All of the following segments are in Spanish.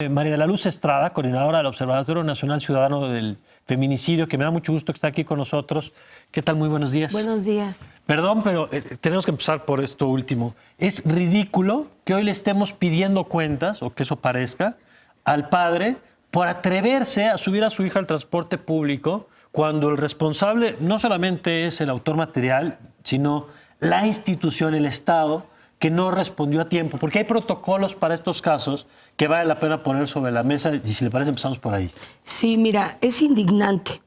María de la Luz Estrada, coordinadora del Observatorio Nacional Ciudadano del Feminicidio, que me da mucho gusto que está aquí con nosotros. ¿Qué tal? Muy buenos días. Buenos días. Perdón, pero tenemos que empezar por esto último. Es ridículo que hoy le estemos pidiendo cuentas, o que eso parezca, al padre por atreverse a subir a su hija al transporte público cuando el responsable no solamente es el autor material, sino la institución, el Estado, que no respondió a tiempo, porque hay protocolos para estos casos que vale la pena poner sobre la mesa, y si le parece empezamos por ahí. Sí, mira, es indignante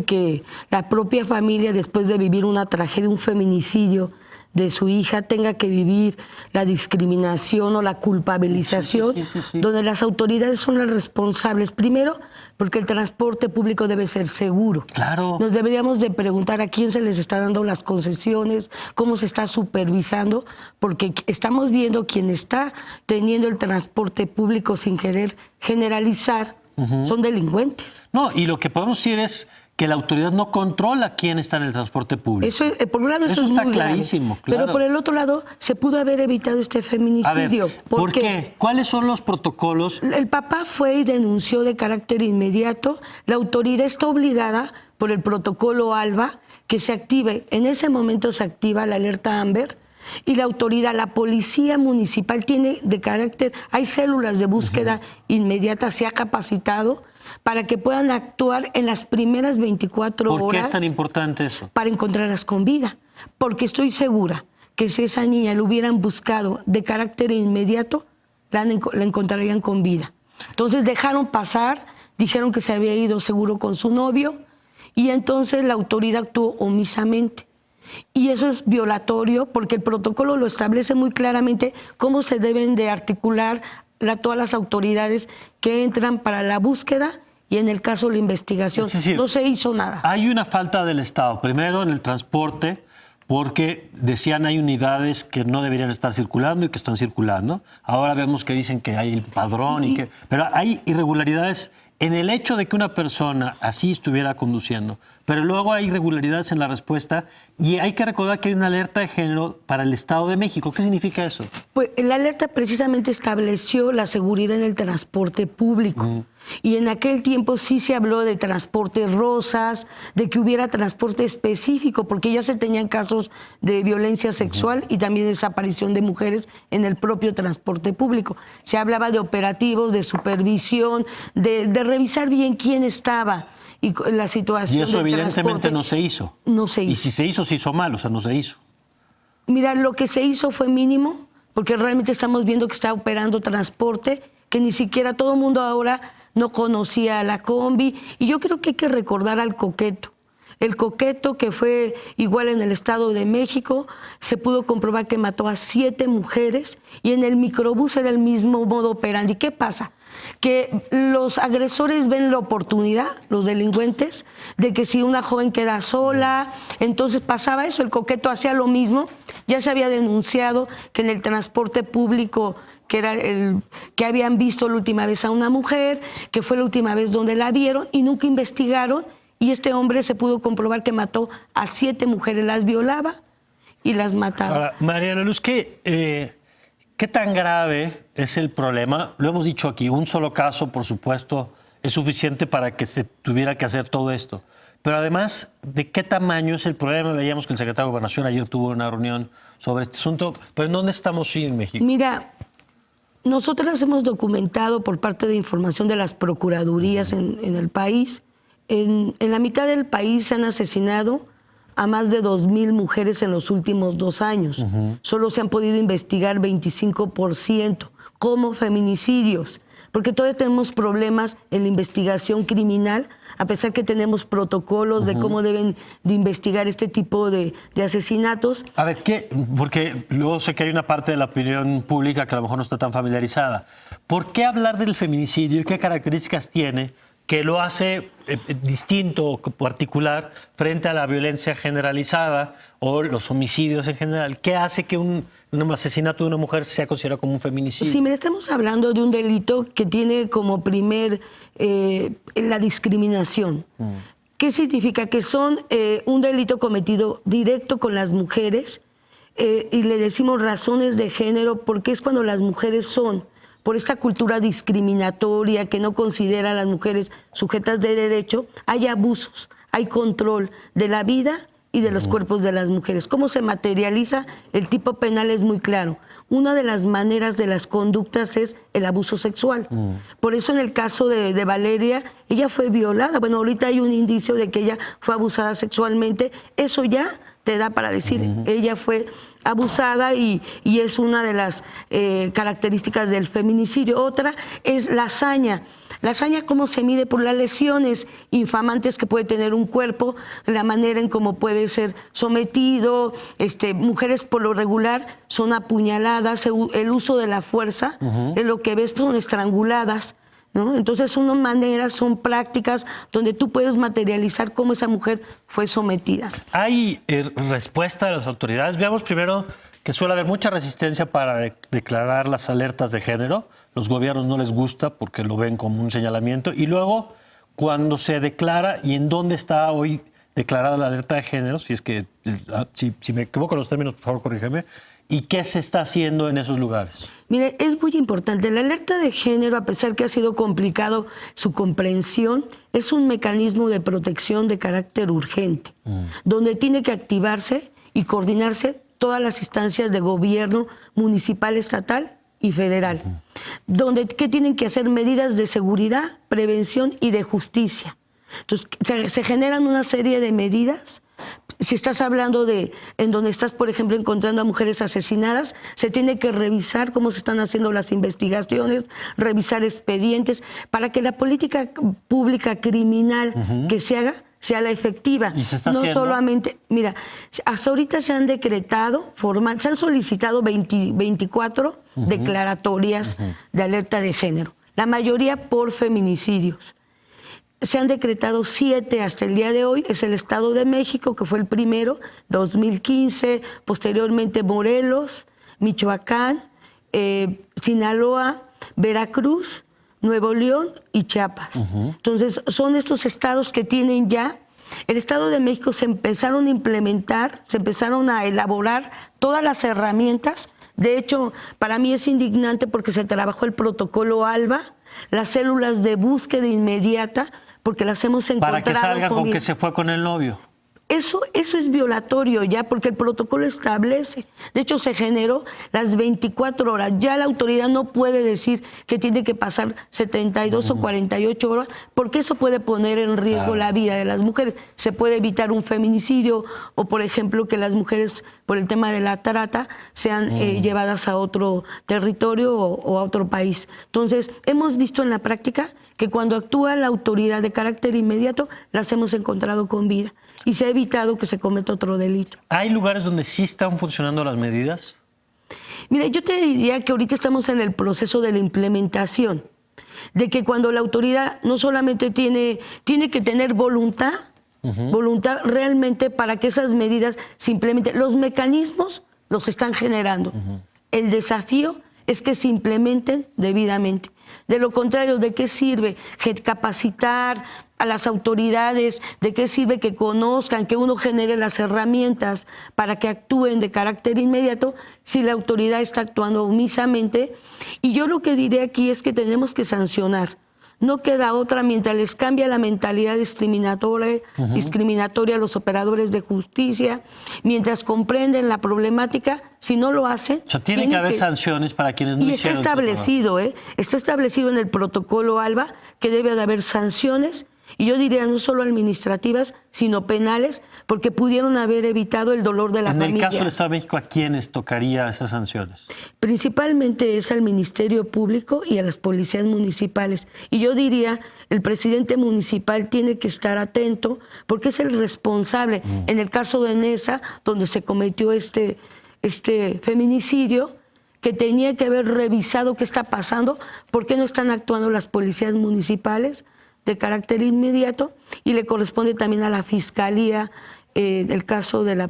que la propia familia, después de vivir una tragedia, un feminicidio de su hija, tenga que vivir la discriminación o la culpabilización, sí. donde las autoridades son las responsables. Primero, porque el transporte público debe ser seguro. Claro. Nos deberíamos de preguntar a quién se les está dando las concesiones, cómo se está supervisando, porque estamos viendo quién está teniendo el transporte público sin querer generalizar, son delincuentes. No, y lo que podemos decir es que la autoridad no controla quién está en el transporte público. Eso, por un lado, eso es está muy clarísimo, grave. claro. Pero por el otro lado, se pudo haber evitado este feminicidio. A ver, ¿por qué? ¿Cuáles son los protocolos? El papá fue y denunció de carácter inmediato. La autoridad está obligada por el protocolo ALBA que se active. En ese momento se activa la alerta AMBER y la autoridad, la policía municipal tiene de carácter, hay células de búsqueda inmediata, se ha capacitado para que puedan actuar en las primeras 24 horas. ¿Por qué es tan importante eso? Para encontrarlas con vida. Porque estoy segura que si esa niña lo hubieran buscado de carácter inmediato, la encontrarían con vida. Entonces dejaron pasar, dijeron que se había ido seguro con su novio y entonces la autoridad actuó omisamente. Y eso es violatorio porque el protocolo lo establece muy claramente cómo se deben de articular todas las autoridades que entran para la búsqueda y en el caso la investigación. Es decir, no se hizo nada. Hay una falta del Estado, primero en el transporte, porque decían hay unidades que no deberían estar circulando y que están circulando. Ahora vemos que dicen que hay el padrón pero hay irregularidades en el hecho de que una persona así estuviera conduciendo, pero luego hay irregularidades en la respuesta y hay que recordar que hay una alerta de género para el Estado de México. ¿Qué significa eso? Pues la alerta precisamente estableció la seguridad en el transporte público. Y en aquel tiempo sí se habló de transportes rosas, de que hubiera transporte específico, porque ya se tenían casos de violencia sexual y también desaparición de mujeres en el propio transporte público. Se hablaba de operativos, de supervisión, de revisar bien quién estaba y la situación. Y eso del evidentemente transporte. no se hizo. No se hizo. Y si se hizo mal, o sea, no se hizo. Mira, lo que se hizo fue mínimo, porque realmente estamos viendo que está operando transporte, que ni siquiera todo el mundo ahora no conocía a la combi. Y yo creo que hay que recordar al Coqueto. El Coqueto, que fue igual en el Estado de México, se pudo comprobar que mató a 7 mujeres y en el microbús era el mismo modo operandi. ¿Qué pasa? Que los agresores ven la oportunidad, los delincuentes, de que si una joven queda sola, entonces pasaba eso, el Coqueto hacía lo mismo. Ya se había denunciado que en el transporte público, que era el que habían visto la última vez a una mujer, que fue la última vez donde la vieron y nunca investigaron, y este hombre se pudo comprobar que mató a 7 mujeres, las violaba y las mataba. Ahora, María de la Luz, ¿qué tan grave es el problema? Lo hemos dicho aquí, un solo caso, por supuesto, es suficiente para que se tuviera que hacer todo esto. Pero además, ¿de qué tamaño es el problema? Veíamos que el secretario de Gobernación ayer tuvo una reunión sobre este asunto. Pero ¿en dónde estamos hoy en México? Mira, nosotras hemos documentado por parte de información de las procuradurías en el país. En la mitad del país se han asesinado a más de 2,000 mujeres en los últimos 2 años. Solo se han podido investigar 25% como feminicidios, porque todavía tenemos problemas en la investigación criminal, a pesar que tenemos protocolos de cómo deben de investigar este tipo de asesinatos. A ver, porque luego sé que hay una parte de la opinión pública que a lo mejor no está tan familiarizada. ¿Por qué hablar del feminicidio y qué características tiene que lo hace distinto o particular frente a la violencia generalizada o los homicidios en general? ¿Qué hace que un asesinato de una mujer sea considerado como un feminicidio? Sí, mira, estamos hablando de un delito que tiene como primer la discriminación. ¿Qué significa? Que son un delito cometido directo con las mujeres y le decimos razones de género porque es cuando las mujeres son por esta cultura discriminatoria que no considera a las mujeres sujetas de derecho, hay abusos, hay control de la vida y de los cuerpos de las mujeres. ¿Cómo se materializa? El tipo penal es muy claro. Una de las maneras de las conductas es el abuso sexual. Por eso en el caso de Valeria, ella fue violada. Bueno, ahorita hay un indicio de que ella fue abusada sexualmente. Eso ya te da para decir, ella fue abusada y es una de las características del feminicidio. Otra es la hazaña. La hazaña, ¿cómo se mide? Por las lesiones infamantes que puede tener un cuerpo, la manera en cómo puede ser sometido. Mujeres por lo regular son apuñaladas, el uso de la fuerza, de lo que ves pues, son estranguladas, ¿no? Entonces son maneras, son prácticas donde tú puedes materializar cómo esa mujer fue sometida. ¿Hay respuesta de las autoridades? Veamos primero que suele haber mucha resistencia para declarar las alertas de género. Los gobiernos no les gusta porque lo ven como un señalamiento. Y luego, cuando se declara y en dónde está hoy declarada la alerta de género, si es que si me equivoco en los términos, por favor, corrígeme, y qué se está haciendo en esos lugares. Mire, es muy importante. La alerta de género, a pesar que ha sido complicado su comprensión, es un mecanismo de protección de carácter urgente, donde tiene que activarse y coordinarse todas las instancias de gobierno municipal, estatal y federal, donde ¿qué tienen que hacer? Medidas de seguridad, prevención y de justicia. Entonces, se generan una serie de medidas. Si estás hablando en donde estás, por ejemplo, encontrando a mujeres asesinadas, se tiene que revisar cómo se están haciendo las investigaciones, revisar expedientes, para que la política pública criminal que se haga sea la efectiva. ¿Y se está no haciendo? Solamente, mira, hasta ahorita se han decretado, se han solicitado 24 declaratorias de alerta de género, la mayoría por feminicidios. Se han decretado 7 hasta el día de hoy. Es el Estado de México, que fue el primero, 2015, posteriormente Morelos, Michoacán, Sinaloa, Veracruz, Nuevo León y Chiapas. Entonces, son estos estados que tienen ya. El Estado de México se empezaron a implementar, se empezaron a elaborar todas las herramientas. De hecho, para mí es indignante porque se trabajó el protocolo ALBA, las células de búsqueda inmediata, porque las hemos encontrado. Para que salga con que se fue con el novio. Eso es violatorio ya, porque el protocolo establece. De hecho, se generó las 24 horas. Ya la autoridad no puede decir que tiene que pasar 72 o 48 horas, porque eso puede poner en riesgo la vida de las mujeres. Se puede evitar un feminicidio o, por ejemplo, que las mujeres, por el tema de la trata, sean llevadas a otro territorio o a otro país. Entonces, hemos visto en la práctica que cuando actúa la autoridad de carácter inmediato, las hemos encontrado con vida y se ha evitado que se cometa otro delito. ¿Hay lugares donde sí están funcionando las medidas? Mira, yo te diría que ahorita estamos en el proceso de la implementación, de que cuando la autoridad no solamente tiene que tener voluntad realmente para que esas medidas se implementen. Los mecanismos los están generando. El desafío es que se implementen debidamente. De lo contrario, ¿de qué sirve capacitar a las autoridades? ¿De qué sirve que conozcan, que uno genere las herramientas para que actúen de carácter inmediato si la autoridad está actuando omisamente? Y yo lo que diré aquí es que tenemos que sancionar. No queda otra mientras les cambia la mentalidad discriminatoria a los operadores de justicia, mientras comprenden la problemática. Si no lo hacen... O sea, tiene que haber sanciones para quienes no hicieron. Y está establecido, está establecido en el protocolo ALBA que debe de haber sanciones, y yo diría no solo administrativas, sino penales, porque pudieron haber evitado el dolor de la familia. En el caso del Estado de México, ¿a quiénes tocaría esas sanciones? Principalmente es al Ministerio Público y a las policías municipales. Y yo diría, el presidente municipal tiene que estar atento, porque es el responsable. En el caso de Nesa, donde se cometió este feminicidio, que tenía que haber revisado qué está pasando, por qué no están actuando las policías municipales de carácter inmediato, y le corresponde también a la Fiscalía, el caso de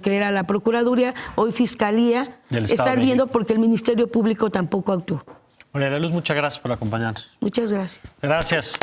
que era la Procuraduría, hoy Fiscalía, estar viendo porque el Ministerio Público tampoco actuó. María Luz, muchas gracias por acompañarnos. Muchas gracias. Gracias.